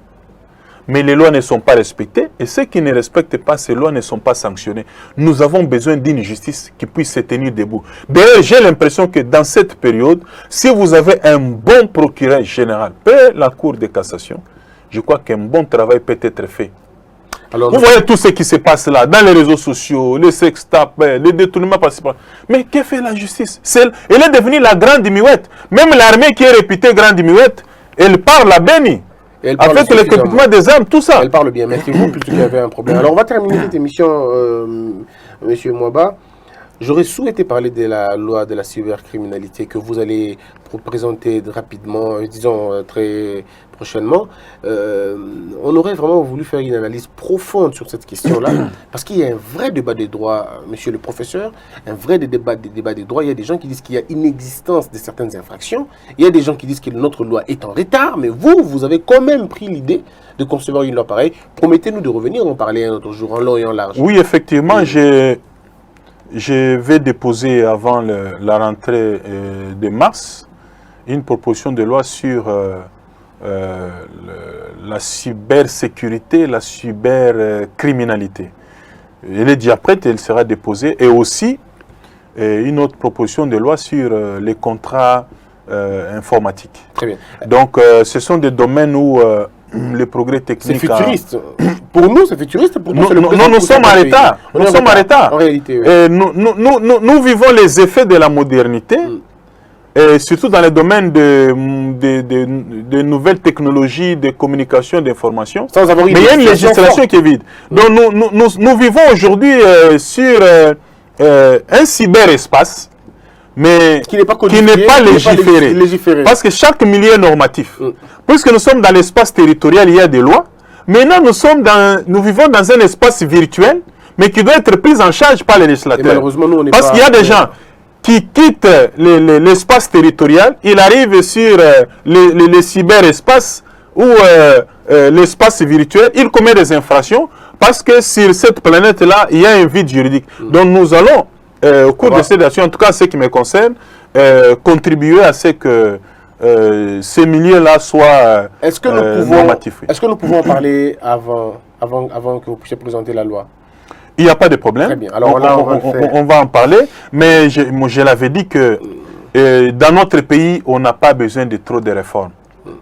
Mais les lois ne sont pas respectées et ceux qui ne respectent pas ces lois ne sont pas sanctionnés. Nous avons besoin d'une justice qui puisse se tenir debout. D'ailleurs, j'ai l'impression que dans cette période, si vous avez un bon procureur général, la Cour de cassation, je crois qu'un bon travail peut être fait. Alors, vous voyez tout ce qui se passe là, dans les réseaux sociaux, les sextapes, les détournements participants. Mais que fait la justice? Elle est devenue la grande muette. Même l'armée qui est réputée grande muette, elle parle à Béni. Et elle parle avec suffisamment. l'équipement des armes, tout ça. Elle parle bien, mais c'est vous plutôt qui avez un problème. Alors, on va terminer cette émission, Monsieur Mwaba. J'aurais souhaité parler de la loi de la cybercriminalité que vous allez présenter rapidement, disons très prochainement. On aurait vraiment voulu faire une analyse profonde sur cette question-là, parce qu'il y a un vrai débat des droits, monsieur le professeur, un vrai débat des droits. Il y a des gens qui disent qu'il y a inexistence de certaines infractions. Il y a des gens qui disent que notre loi est en retard, mais vous avez quand même pris l'idée de concevoir une loi pareille. Promettez-nous de revenir en parler un autre jour, en long et en large. Oui, effectivement, je vais déposer avant la rentrée de mars une proposition de loi sur la cybersécurité, la cybercriminalité. Elle est déjà prête, elle sera déposée. Et aussi une autre proposition de loi sur les contrats informatiques. Très bien. Donc, ce sont des domaines où le progrès technique... C'est futuriste. Pour nous, c'est futuriste. Pour nous sommes en retard. Nous sommes en retard. En réalité, oui. Nous vivons les effets de la modernité, et surtout dans le domaine de nouvelles technologies, de communication, d'information. Sans avoir mais il y a une législation qui est vide. Donc nous vivons aujourd'hui sur un cyberespace, mais qui n'est pas légiféré. Parce que chaque milieu est normatif. Puisque nous sommes dans l'espace territorial, il y a des lois. Maintenant, nous vivons dans un espace virtuel, mais qui doit être pris en charge par les législateurs. Malheureusement, nous, on n'est Parce qu'il y a des gens qui quittent l'espace territorial, ils arrivent sur le cyberespace ou l'espace virtuel, ils commettent des infractions parce que sur cette planète-là, il y a un vide juridique. Donc nous allons, au cours de cette action, en tout cas ce qui me concerne, contribuer à ce que ces milieux-là soient normatifs. Est-ce que nous pouvons en parler avant que vous puissiez présenter la loi? Il n'y a pas de problème. Très bien. Alors on va en parler, mais je l'avais dit que dans notre pays, on n'a pas besoin de trop de réformes.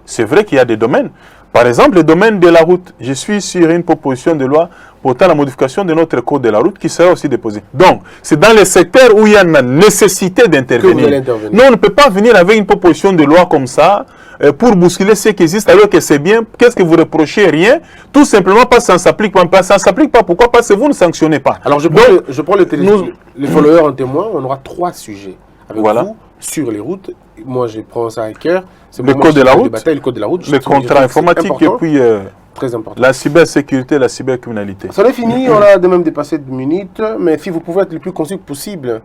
C'est vrai qu'il y a des domaines. Par exemple, le domaine de la route. Je suis sur une proposition de loi portant la modification de notre code de la route qui sera aussi déposée. Donc, c'est dans les secteurs où il y a une nécessité d'intervenir. Non, on ne peut pas venir avec une proposition de loi comme ça pour bousculer ce qui existe alors que c'est bien. Qu'est-ce que vous reprochez? Rien. Tout simplement parce que ça ne s'applique pas. Ça ne s'applique pas. Pourquoi? Parce que vous ne sanctionnez pas. Alors, je prends les followers en témoin. On aura 3 sujets avec vous sur les routes. Moi, je prends ça à cœur. Le code de la route, le contrat informatique et puis très important. La cybersécurité, la cybercriminalité. Ça est fini, on a de même dépassé 2 minutes, mais si vous pouvez être le plus concis possible,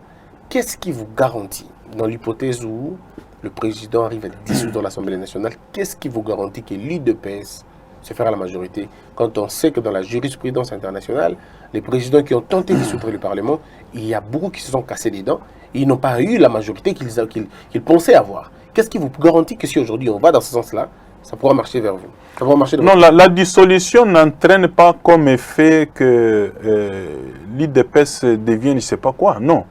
qu'est-ce qui vous garantit, dans l'hypothèse où le président arrive à dissoudre l'Assemblée nationale, qu'est-ce qui vous garantit que l'UDPS se fera la majorité, quand on sait que dans la jurisprudence internationale, les présidents qui ont tenté de dissoudre le Parlement, il y a beaucoup qui se sont cassés les dents, et ils n'ont pas eu la majorité qu'ils pensaient avoir. Qu'est-ce qui vous garantit que si aujourd'hui on va dans ce sens-là, ça pourra marcher vers vous? Ça pourra marcher non, la dissolution n'entraîne pas comme effet que l'IDPS devienne je ne sais pas quoi. Non.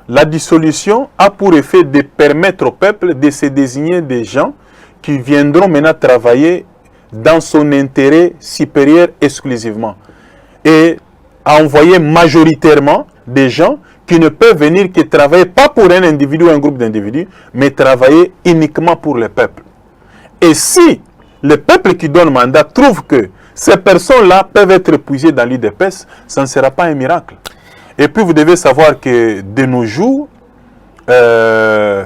La dissolution a pour effet de permettre au peuple de se désigner des gens qui viendront maintenant travailler dans son intérêt supérieur exclusivement. Et à envoyer majoritairement des gens qui ne peuvent venir que travailler, pas pour un individu ou un groupe d'individus, mais travailler uniquement pour le peuple. Et si le peuple qui donne mandat trouve que ces personnes-là peuvent être épuisées dans l'IDPS, ça ne sera pas un miracle. Et puis vous devez savoir que de nos jours, le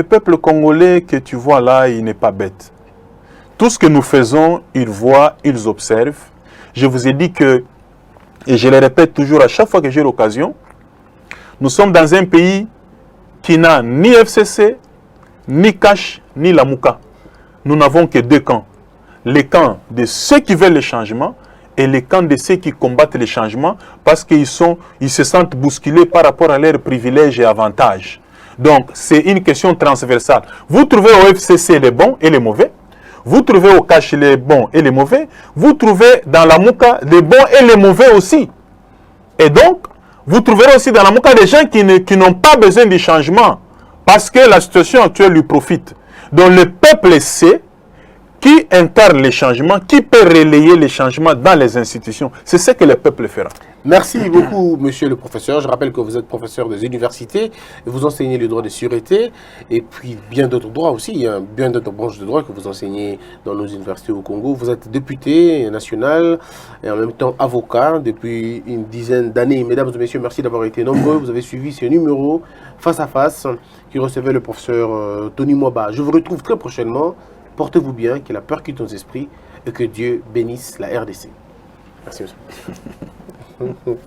peuple congolais que tu vois là, il n'est pas bête. Tout ce que nous faisons, ils voient, ils observent. Je vous ai dit que, et je le répète toujours à chaque fois que j'ai l'occasion, nous sommes dans un pays qui n'a ni FCC, ni Cash, ni Lamouka. Nous n'avons que 2 camps. Les camps de ceux qui veulent le changement et les camps de ceux qui combattent le changement parce qu'ils se sentent bousculés par rapport à leurs privilèges et avantages. Donc, c'est une question transversale. Vous trouvez au FCC les bons et les mauvais. Vous trouvez au Cash les bons et les mauvais. Vous trouvez dans la Mouka les bons et les mauvais aussi. Et donc, vous trouverez aussi dans la Mouka des gens qui n'ont pas besoin du changement parce que la situation actuelle lui profite. Donc, le peuple sait qui incarne les changements, qui peut relayer les changements dans les institutions. C'est ce que le peuple fera. Merci beaucoup, monsieur le professeur. Je rappelle que vous êtes professeur des universités, et vous enseignez le droit de sûreté et puis bien d'autres droits aussi. Il y a bien d'autres branches de droit que vous enseignez dans nos universités au Congo. Vous êtes député national et en même temps avocat depuis une dizaine d'années. Mesdames et messieurs, merci d'avoir été nombreux. Vous avez suivi ce numéro face à face qui recevait le professeur Tony Mwaba. Je vous retrouve très prochainement. Portez-vous bien, que la peur quitte nos esprits et que Dieu bénisse la RDC. Merci, monsieur.